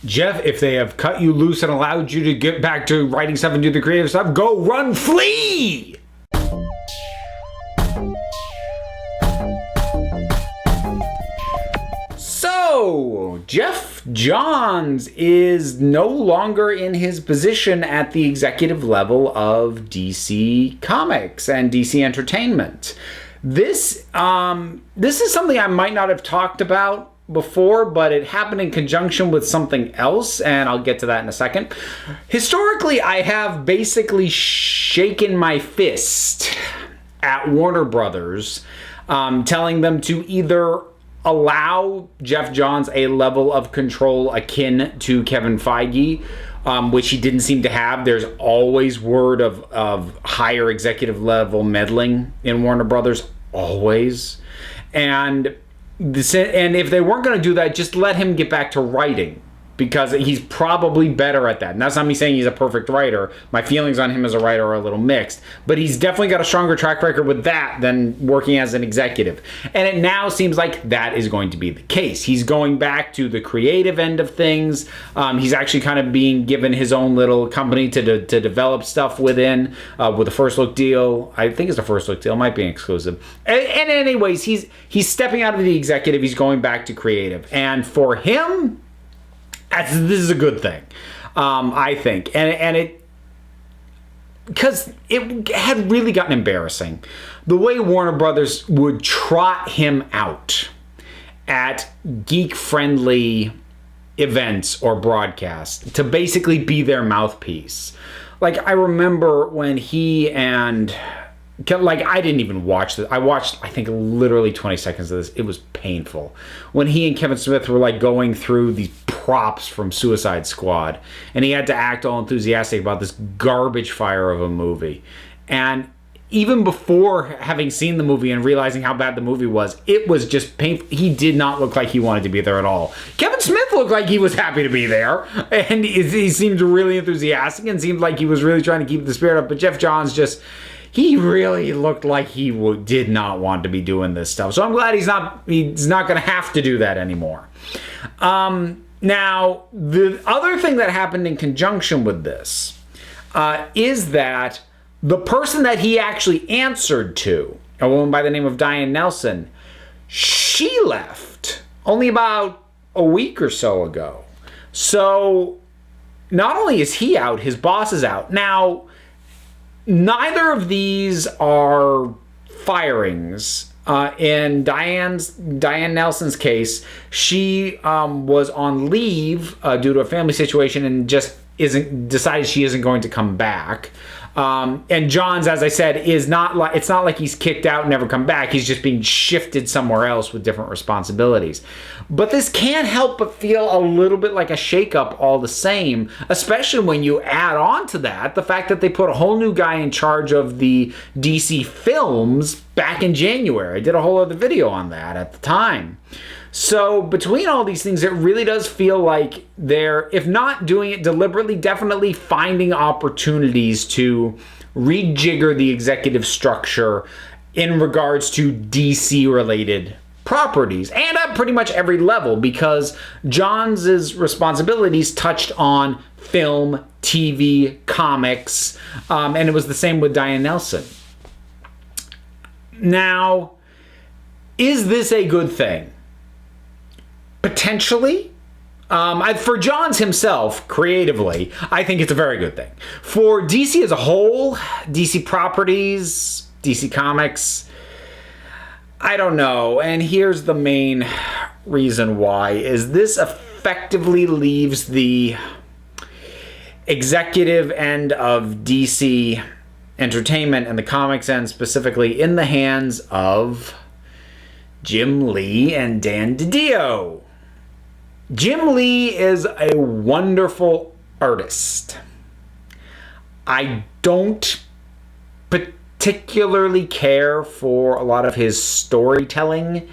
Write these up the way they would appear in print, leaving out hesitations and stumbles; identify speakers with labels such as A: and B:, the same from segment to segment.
A: Geoff, if they have cut you loose and allowed you to get back to writing stuff and do the creative stuff, go run, flee! So, Geoff Johns is no longer in his position at the executive level of DC Comics and DC Entertainment. This is something I might not have talked about before, but it happened in conjunction with something else, and I'll get to that in a second. Historically, I have basically shaken my fist at Warner Brothers, telling them to either allow Geoff Johns a level of control akin to Kevin Feige, which he didn't seem to have. There's always word of higher executive level meddling in Warner Brothers, always. And if they weren't going to do that, just let him get back to writing, because he's probably better at that. And that's not me saying he's a perfect writer. My feelings on him as a writer are a little mixed. But he's definitely got a stronger track record with that than working as an executive. And it now seems like that is going to be the case. He's going back to the creative end of things. He's actually kind of being given his own little company to develop stuff within, with a First Look deal. I think it's a First Look deal. It might be an exclusive. And anyways, he's stepping out of the executive. He's going back to creative. And for him, this is a good thing, I think, and it, because it had really gotten embarrassing the way Warner Brothers would trot him out at geek-friendly events or broadcasts to basically be their mouthpiece. Like, I remember when he and, like, I didn't even watch this. I watched, I think, literally 20 seconds of this. It was painful. When he and Kevin Smith were, like, going through these props from Suicide Squad, and he had to act all enthusiastic about this garbage fire of a movie. And even before having seen the movie and realizing how bad the movie was, it was just painful. He did not look like he wanted to be there at all. Kevin Smith looked like he was happy to be there, and he seemed really enthusiastic and seemed like he was really trying to keep the spirit up. But Geoff Johns just, he really looked like he did not want to be doing this stuff. So I'm glad he's not going to have to do that anymore. Now, the other thing that happened in conjunction with this is that the person that he actually answered to, a woman by the name of Diane Nelson, she left only about a week or so ago. So not only is he out, his boss is out. Now, neither of these are firings. In Diane Nelson's case, she was on leave due to a family situation and just decided she isn't going to come back. And Johns, as I said, it's not like he's kicked out and never come back. He's just being shifted somewhere else with different responsibilities. But this can't help but feel a little bit like a shakeup all the same, especially when you add on to that the fact that they put a whole new guy in charge of the DC films back in January. I did a whole other video on that at the time. So between all these things, it really does feel like they're, if not doing it deliberately, definitely finding opportunities to rejigger the executive structure in regards to DC-related properties, and at pretty much every level, because Johns' responsibilities touched on film, TV, comics, and it was the same with Diane Nelson. Now, is this a good thing? Potentially. For Johns himself, creatively, I think it's a very good thing. For DC as a whole, DC properties, DC Comics, I don't know. And here's the main reason why, is this effectively leaves the executive end of DC Entertainment and the comics end specifically in the hands of Jim Lee and Dan DiDio. Jim Lee is a wonderful artist. I don't particularly care for a lot of his storytelling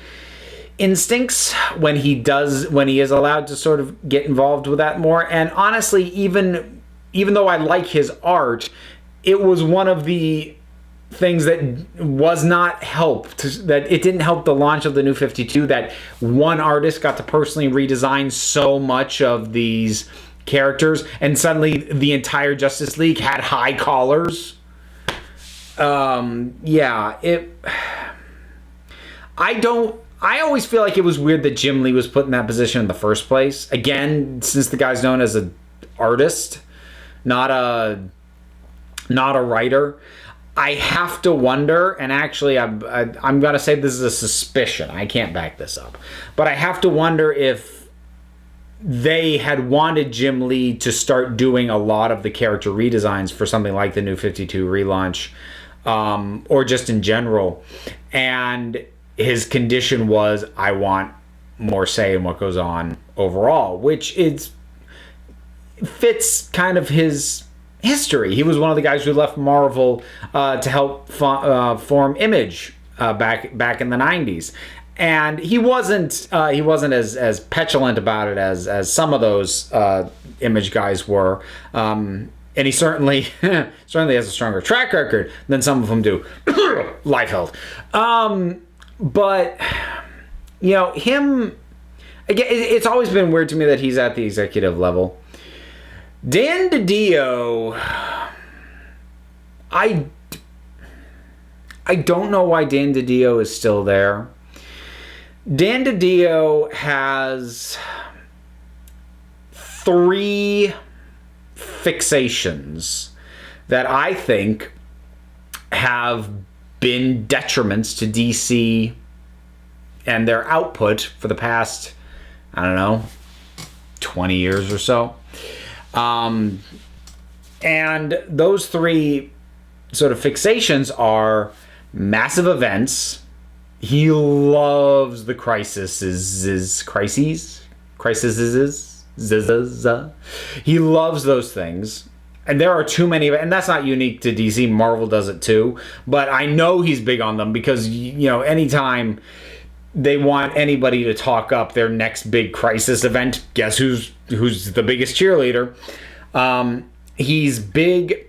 A: instincts when he is allowed to sort of get involved with that more. And honestly, even though I like his art, it was one of the things that was not helped, that it didn't help the launch of the New 52, that one artist got to personally redesign so much of these characters, and suddenly the entire Justice League had high collars. Yeah, I always feel like it was weird that Jim Lee was put in that position in the first place. Again, since the guy's known as an artist, not a writer, I have to wonder, and actually I'm going to say this is a suspicion. I can't back this up. But I have to wonder if they had wanted Jim Lee to start doing a lot of the character redesigns for something like the New 52 relaunch, or just in general. And his condition was, I want more say in what goes on overall, which fits kind of his history. He was one of the guys who left Marvel to help form Image back in the 90s, and he wasn't as petulant about it as some of those Image guys were, and he certainly has a stronger track record than some of them do. Liefeld. But you know, him again, it's always been weird to me that he's at the executive level. Dan DiDio, I don't know why Dan DiDio is still there. Dan DiDio has 3 fixations that I think have been detriments to DC and their output for the past, I don't know, 20 years or so. And those 3 sort of fixations are massive events. He loves the crises. He loves those things. And there are too many, and that's not unique to DC. Marvel does it too. But I know he's big on them because, you know, anytime they want anybody to talk up their next big crisis event, guess who's the biggest cheerleader? He's big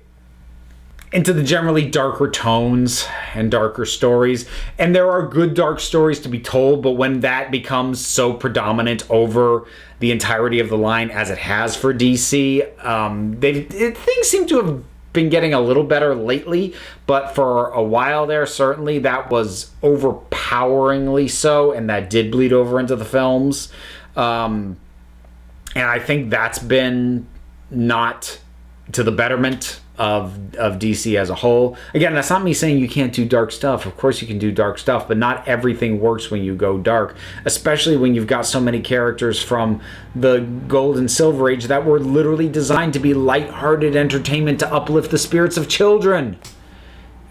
A: into the generally darker tones and darker stories, and there are good dark stories to be told, but when that becomes so predominant over the entirety of the line as it has for DC, things seem to have been getting a little better lately, but for a while there, certainly that was overpoweringly so, and that did bleed over into the films. And I think that's been not to the betterment of DC as a whole. Again, that's not me saying you can't do dark stuff. Of course you can do dark stuff, but not everything works when you go dark, especially when you've got so many characters from the Gold and Silver Age that were literally designed to be lighthearted entertainment to uplift the spirits of children.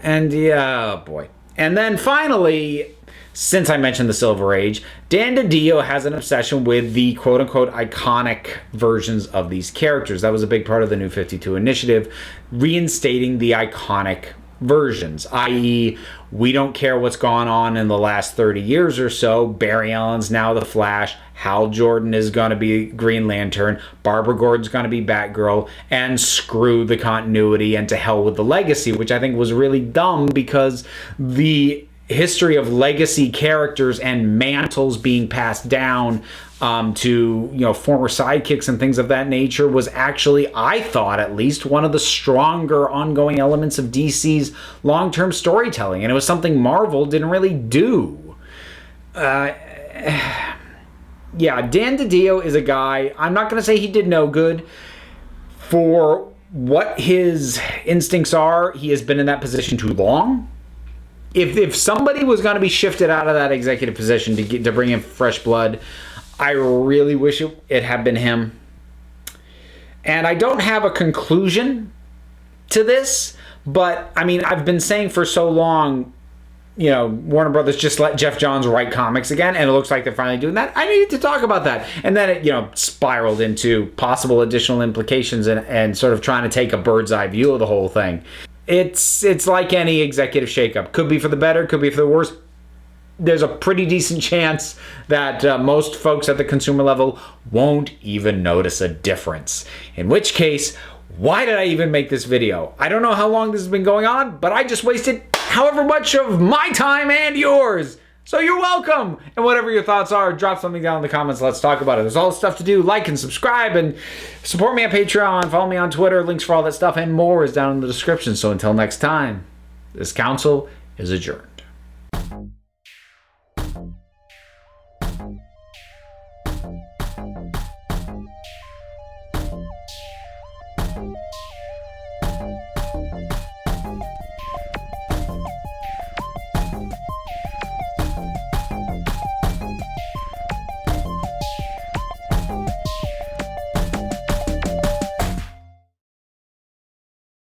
A: And yeah, oh boy. And then finally, since I mentioned the Silver Age, Dan DiDio has an obsession with the quote-unquote iconic versions of these characters. That was a big part of the New 52 initiative, reinstating the iconic versions, i.e., we don't care what's gone on in the last 30 years or so. Barry Allen's now the Flash. Hal Jordan is going to be Green Lantern. Barbara Gordon's going to be Batgirl. And screw the continuity and to hell with the legacy, which I think was really dumb because the history of legacy characters and mantles being passed down to, you know, former sidekicks and things of that nature was actually, I thought at least, one of the stronger ongoing elements of DC's long-term storytelling, and it was something Marvel didn't really do. Yeah, Dan DiDio is a guy, I'm not going to say he did no good. For what his instincts are, he has been in that position too long. If somebody was going to be shifted out of that executive position to bring in fresh blood, I really wish it had been him. And I don't have a conclusion to this, but I mean, I've been saying for so long, you know, Warner Brothers just let Geoff Johns write comics again, and it looks like they're finally doing that. I needed to talk about that. And then it, you know, spiraled into possible additional implications and sort of trying to take a bird's eye view of the whole thing. It's like any executive shakeup. Could be for the better, could be for the worse. There's a pretty decent chance that most folks at the consumer level won't even notice a difference. In which case, why did I even make this video? I don't know how long this has been going on, but I just wasted however much of my time and yours. So you're welcome. And whatever your thoughts are, drop something down in the comments. Let's talk about it. There's all this stuff to do. Like and subscribe and support me on Patreon. Follow me on Twitter. Links for all that stuff and more is down in the description. So until next time, this council is adjourned.